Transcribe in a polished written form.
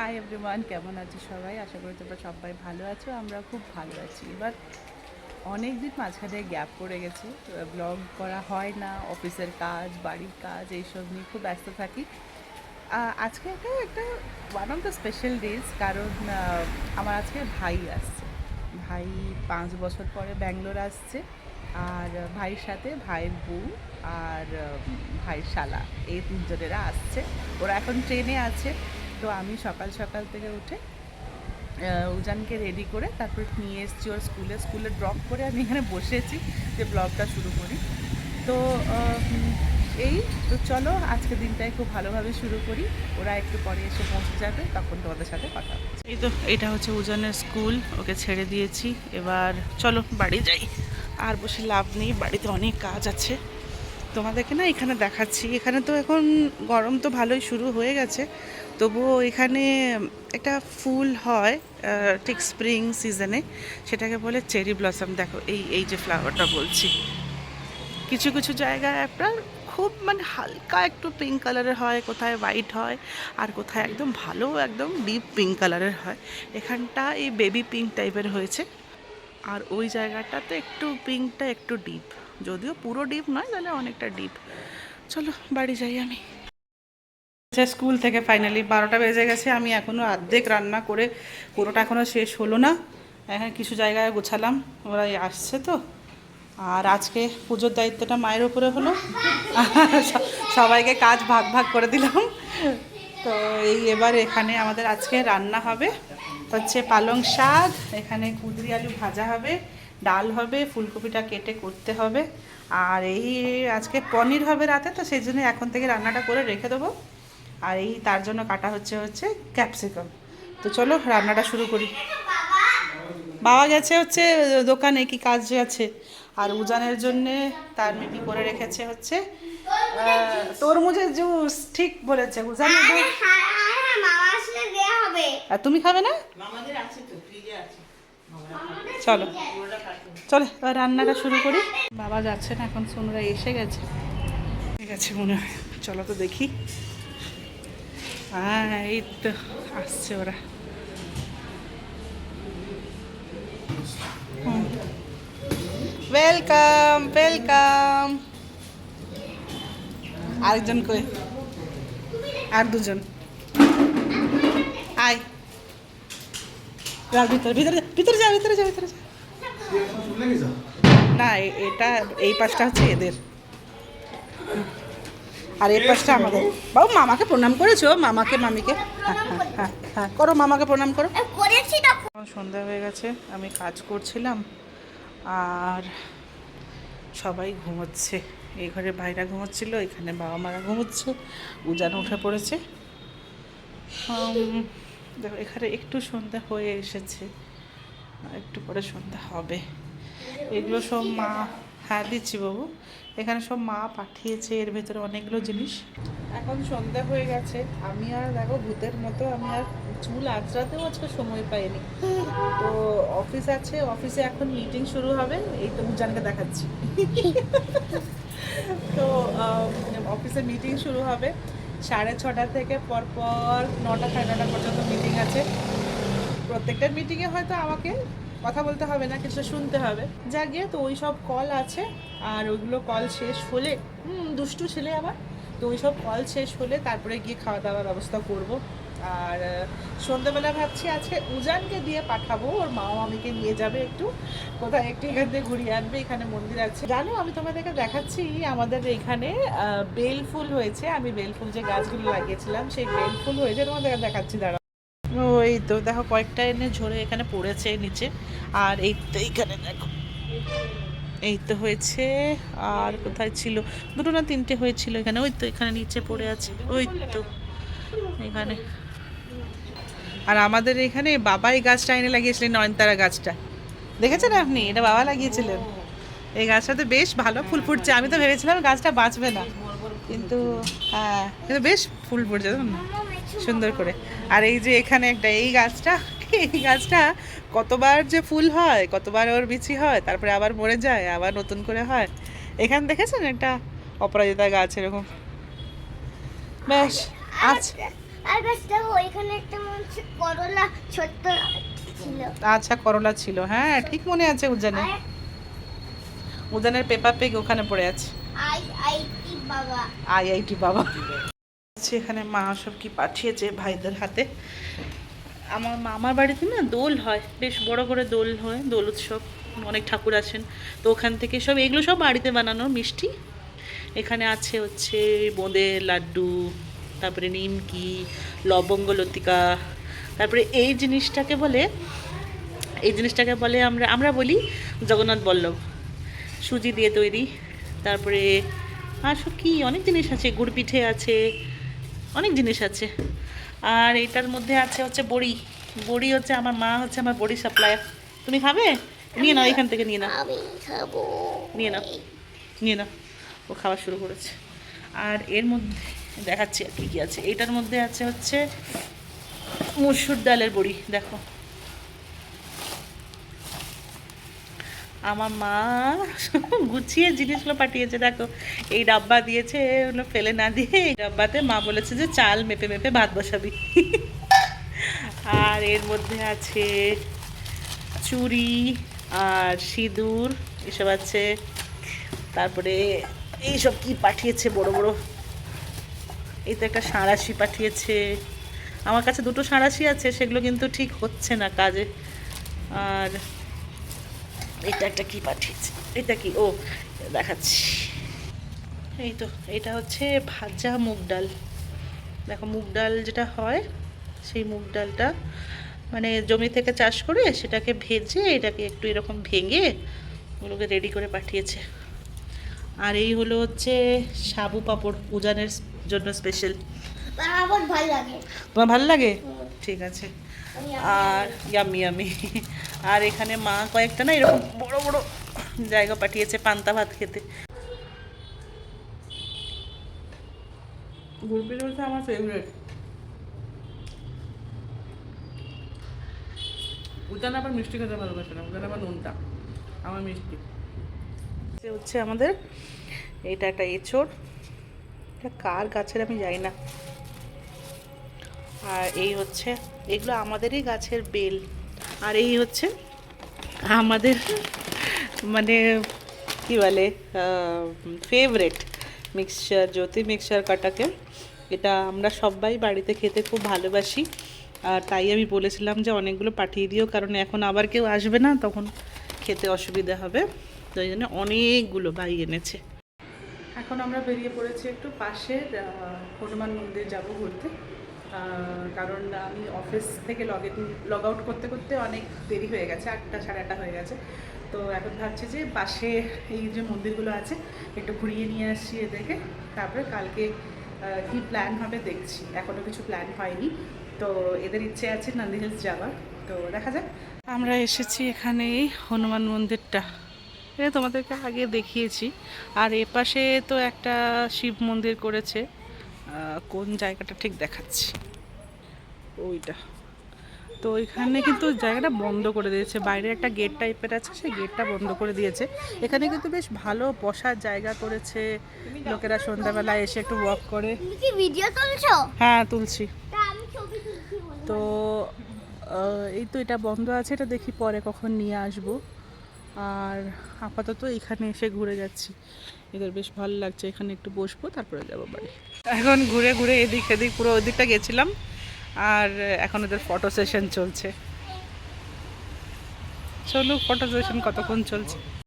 Hi everyone, কেমন আছো সবাই? আশা করি তোমরা সবাই ভালো আছো। আমরা খুব ভালো আছি। এবার অনেক দিন মাঝখানে গ্যাপ পড়ে গেছে, ব্লগ করা হয় না। অফিসের কাজ, বাড়ির কাজ, এইসব নিয়ে খুব ব্যস্ত থাকি। আজকে একটা one of the special days, কারণ আমার আজকে ভাই আসছে। ভাই 5 বছর পরে ব্যাঙ্গালোর আসছে। আর ভাইয়ের সাথে ভাইয়ের বউ আর ভাইয়ের শালা, এই তিনজনেরা আসছে। ওরা এখন ট্রেনে আছে। তো আমি সকাল সকাল থেকে উঠে উজানকে রেডি করে তারপর নিয়ে এসেছি ওর স্কুলে ড্রপ করে আমি এখানে বসেছি যে ব্লগটা শুরু করি। তো এই তো চলো আজকের দিনটাই খুব ভালোভাবে শুরু করি। ওরা একটু পরে এসে পৌঁছে যাবে, তখন তোমাদের সাথে কথা হচ্ছে। এই তো এটা হচ্ছে উজানের স্কুল, ওকে ছেড়ে দিয়েছি। এবার চলো বাড়ি যাই। আর বসে লাভ নেই, বাড়িতে অনেক কাজ আছে। তোমাদেরকে না এখানে দেখাচ্ছি। এখানে তো এখন গরম তো ভালোই শুরু হয়ে গেছে, তবুও এখানে একটা ফুল হয় ঠিক স্প্রিং সিজনে, সেটাকে বলে চেরি ব্লসম। দেখো এই এই যে ফ্লাওয়ারটা বলছি, কিছু কিছু জায়গায় আপনার খুব মানে হালকা একটু পিঙ্ক কালারের হয়, কোথায় হোয়াইট হয়, আর কোথায় একদম ভালো একদম ডিপ পিঙ্ক কালারের হয়। এখানটা এই বেবি পিঙ্ক টাইপের হয়েছে। আর ওই জায়গাটাতে একটু পিঙ্কটা একটু ডিপ, যদিও পুরো ডিপ নয়, তাহলে অনেকটা ডিপ। চলো বাড়ি যাই আমি। আচ্ছা, স্কুল থেকে ফাইনালি 12টা বেজে গেছে। আমি এখনও অর্ধেক রান্না করে, পুরোটা এখনও শেষ হলো না। এখন কিছু জায়গায় গোছালাম, ওরা আসছে তো। আর আজকে পুজোর দায়িত্বটা মায়ের উপরে হলো। সবাইকে কাজ ভাগ ভাগ করে দিলাম। তো এই এবার এখানে আমাদের আজকে রান্না হবে হচ্ছে পালং শাক, এখানে কুঁদরি আলু ভাজা হবে, ডাল হবে, ফুলকপিটা কেটে করতে হবে। আর এই আজকে পনির হবে রাতে, তো সেই জন্য এখন থেকে রান্নাটা করে রেখে দেবো। আর এই তার জন্য কাটা হচ্ছে হচ্ছে ক্যাপসিকাম। তো চলো রান্নাটা শুরু করি। বাবা গেছে হচ্ছে দোকানে, কি কাজ আছে। আর উজানের জন্যে তার মিমি করে রেখেছে হচ্ছে তরমুজের জুস। ঠিক বলেছে উজান। আর তুমি খাবে না? চলো চলো এবার রান্নাটা শুরু করি। বাবা যাচ্ছে না এখন, সোনরা এসে গেছে। ঠিক আছে মনে হয়, চলো তো দেখি। হ্যাঁ এই তো আসছে ওরা। Welcome welcome. আরেকজন কই? আর দুজন। আয় ভিতরে ভিতরে ভিতরে যা, ভিতরে যা, ভিতরে যা। না এটা এই পাশটা হচ্ছে এদের, আর এই পাশটা আমাদের। বাবু মামাকে প্রণাম করেছো? মামাকে মামিকে? হ্যাঁ হ্যাঁ হ্যাঁ হ্যাঁ করো, মামাকে প্রণাম করো। সন্ধ্যা হয়ে গেছে, আমি কাজ করছিলাম আর সবাই ঘুমোচ্ছে। এই ঘরে ভাইরা ঘুমোচ্ছিল, এখানে বাবা মারা ঘুমোচ্ছে, উজান উঠে পড়েছে। দেখো এখানে একটু সন্ধ্যা হয়ে এসেছে, একটু পরে সন্ধ্যা হবে। এগুলো সব মা, হ্যাঁ দিচ্ছি বাবু। এখানে সব মা পাঠিয়েছে, এর ভেতরে অনেকগুলো জিনিস। এখন সন্ধ্যা হয়ে গেছে, আমি আর দেখো ভূতের মতো আমি আর চুল আঁচড়াতেও আজকে সময় পাইনি। তো অফিস আছে, অফিসে এখন মিটিং শুরু হবে। এই তো উজানকে দেখাচ্ছি। তো অফিসে মিটিং শুরু হবে 6:30 থেকে, পরপর 9টা 9:30 পর্যন্ত মিটিং আছে। প্রত্যেকটা মিটিংয়ে হয়তো আমাকে কথা বলতে হবে না, কিছু শুনতে হবে যা গিয়ে। তো ওই সব কল আছে, আর ওইগুলো কল শেষ হলে, দুষ্টু ছেলে আবার, তো ওই সব কল শেষ হলে তারপরে গিয়ে খাওয়া দাওয়ার ব্যবস্থা করব। আর সন্ধ্যেবেলা ভাবছি আজকে উজানকে দিয়ে পাঠাবো, ওর মা মামিকে নিয়ে যাবে একটু কোথায়, একটু এখান থেকে ঘুরিয়ে আনবে। এখানে মন্দির আছে জানো, আমি তোমাদেরকে দেখাচ্ছি আমাদের এখানে বেল ফুল হয়েছে। আমি বেল ফুল যে গাছগুলো লাগিয়েছিলাম সেই বেল ফুল হয়েছে, তোমাদেরকে দেখাচ্ছি দাঁড়া। এই তো দেখো কয়েকটা এনে ঝরে এখানে পড়েছে নিচে। আর এই তো এইখানে দেখো, এই তো হয়েছে। আর কোথায় ছিল, দুটো না তিনটে হয়েছিল এখানে, ওই তো এখানে নিচে পড়ে আছে, ওই তো এখানে। আর আমাদের এখানে বাবাই গাছটা এনে লাগিয়েছিলেন, নয়নতারা গাছটা, দেখেছেন আপনি? এটা বাবা লাগিয়েছিলেন। এই গাছটাতে বেশ ভালো ফুল ফুটছে। আমি তো ভেবেছিলাম গাছটা বাঁচবে না, কিন্তু হ্যাঁ কিন্তু বেশ ফুল ফুটছে দেখুন না, সুন্দর করে। আর এই যে এখানে একটা এই গাছটা, এই গাছটা কতবার যে ফুল হয়, কতবার ওর বিচি হয়, তারপরে আবার মরে যায়, আবার নতুন করে হয়। এখানে দেখেছেন একটা অপরাজিতা গাছ এরকম। বেশ আচ্ছা আর বেশ দেখো ওইখানে একটা মনে করলা ছোট্ট ছিল। আচ্ছা, করলা ছিল, হ্যাঁ ঠিক মনে আছে। উজানের আর উজানের পেপার পিগ ওখানে পড়ে আছে। আইআইটি বাবা। আইআইটি বাবা। এখানে মা সব কি পাঠিয়েছে ভাইদের হাতে। আমার মামার বাড়িতে না দোল হয়, বেশ বড় করে দোল হয়, দোল উৎসব, অনেক ঠাকুর আছেন। তো ওখান থেকে সব এগুলো সব বাড়িতে বানানো মিষ্টি। এখানে আছে হচ্ছে বোঁদে লাড্ডু, তারপরে নিমকি, লবঙ্গ লতিকা, তারপরে এই জিনিসটাকে বলে আমরা আমরা বলি জগন্নাথ বল্লভ, সুজি দিয়ে তৈরি। তারপরে আর সব কি অনেক জিনিস আছে, গুড় পিঠে আছে, অনেক জিনিস আছে। আর এটার মধ্যে আছে হচ্ছে বড়ি। বড়ি হচ্ছে আমার মা হচ্ছে আমার বড়ি সাপ্লায়ার। তুমি খাবে? নিয়ে নাও, এখান থেকে নিয়ে নাও, আমি খাবো। নিয়ে নাও, নিয়ে নাও। ও খাওয়া শুরু করেছে। আর এর মধ্যে দেখাচ্ছি আর কী কী আছে। এটার মধ্যে আছে হচ্ছে মসুর ডালের বড়ি। দেখো আমার মা গুছিয়ে জিনিসগুলো পাঠিয়েছে। দেখো এই ডাব্বা দিয়েছে, ওগুলো ফেলে না দিয়ে এই ডাব্বাতে মা বলেছে যে চাল মেপে মেপে ভাত বসাবি। আর এর মধ্যে আছে চুড়ি আর সিঁদুর এসব আছে। তারপরে এইসব কি পাঠিয়েছে বড় বড়, এই তো একটা সাঁড়াশি পাঠিয়েছে। আমার কাছে দুটো সাঁড়াশি আছে, সেগুলো কিন্তু ঠিক হচ্ছে না কাজে। আর এটা একটা কি পাঠিয়েছে, এটা কি, ও দেখাচ্ছি। এই তো এটা হচ্ছে ভাজা মুগ ডাল। দেখো মুগ ডাল যেটা হয়, সেই মুগ ডালটা মানে জমি থেকে চাষ করে সেটাকে ভেজে এটাকে একটু এরকম ভেঙে ওগুলোকে রেডি করে পাঠিয়েছে। আর এই হলো হচ্ছে সাবু পাঁপড়, উজানের জন্য স্পেশাল। আমার ভালো লাগে। তোমার ভালো লাগে? ঠিক আছে। আর ইয়ামি ইয়ামি। আর এখানে মা কয়েকটা না এরকম বড় বড় জায়গা পাঠিয়েছে পান্তা ভাত খেতে। গুড় হচ্ছে আমার ফেভারিট। উজান আবার মিষ্টি খেতে ভালোবাসে না, উজান আবার নুনটা, আমার মিষ্টি। হচ্ছে আমাদের এটা একটা এঁচড়, এটা কার গাছের আমি জানি না। আর এই হচ্ছে এগুলো আমাদেরই গাছের বেল। আর এই হচ্ছে আমাদের মানে কি বলে ফেভারেট মিক্সচার, জ্যোতি মিক্সচার কাটাকে। এটা আমরা সবাই বাড়িতে খেতে খুব ভালোবাসি। আর তাই আমি বলেছিলাম যে অনেকগুলো পাঠিয়ে দিও, কারণ এখন আবার কেউ আসবে না, তখন খেতে অসুবিধা হবে। তো এই জন্য অনেকগুলো ভাই এনেছে। এখন আমরা বেরিয়ে পড়েছি একটু পাশের হনুমান মন্দির যাব ঘুরতে। কারণ আমি অফিস থেকে লগ আউট করতে করতে অনেক দেরি হয়ে গেছে, 8টা সাড়ে 8টা হয়ে গেছে। তো এখন ভাবছি যে পাশে এই যে মন্দিরগুলো আছে একটু ঘুরিয়ে নিয়ে আসছি এদেরকে, তারপরে কালকে কি প্ল্যান হবে দেখছি। এখনও কিছু প্ল্যান হয়নি। তো এদের ইচ্ছে আছে নন্দী হিলস যাওয়ার, তো দেখা যাক। আমরা এসেছি এখানে এই হনুমান মন্দিরটা, এটা তোমাদেরকে আগে দেখিয়েছি। আর এপাশে তো একটা শিব মন্দির করেছে, কোন জায়গাটা ঠিক দেখাচ্ছি, ওইটা। তো এখানে কিন্তু জায়গাটা বন্ধ করে দিয়েছে, বাইরে একটা গেট টাইপের আছে, সেই গেটটা বন্ধ করে দিয়েছে। এখানে কিন্তু বেশ ভালো বসার জায়গা করেছে, লোকেরা সন্ধ্যাবেলায় এসে একটু ওয়াক করে। তুমি কি ভিডিও তুলছো? হ্যাঁ তুলছি। তা আমি ছবি তুলছি বলো। তো এই তো এটা বন্ধ আছে, এটা দেখি পরে কখন নিয়ে আসবো। আর আপাতত এখানে এসে ঘুরে যাচ্ছি, এদের বেশ ভালো লাগছে। এখানে একটু বসবো, তারপরে যাবো বাড়ি। এখন ঘুরে ঘুরে এদিক এদিক পুরো ওই দিকটা গেছিলাম। আর এখন ওদের ফটো সেশন চলছে। চলো ফটো সেশন কতক্ষণ চলছে।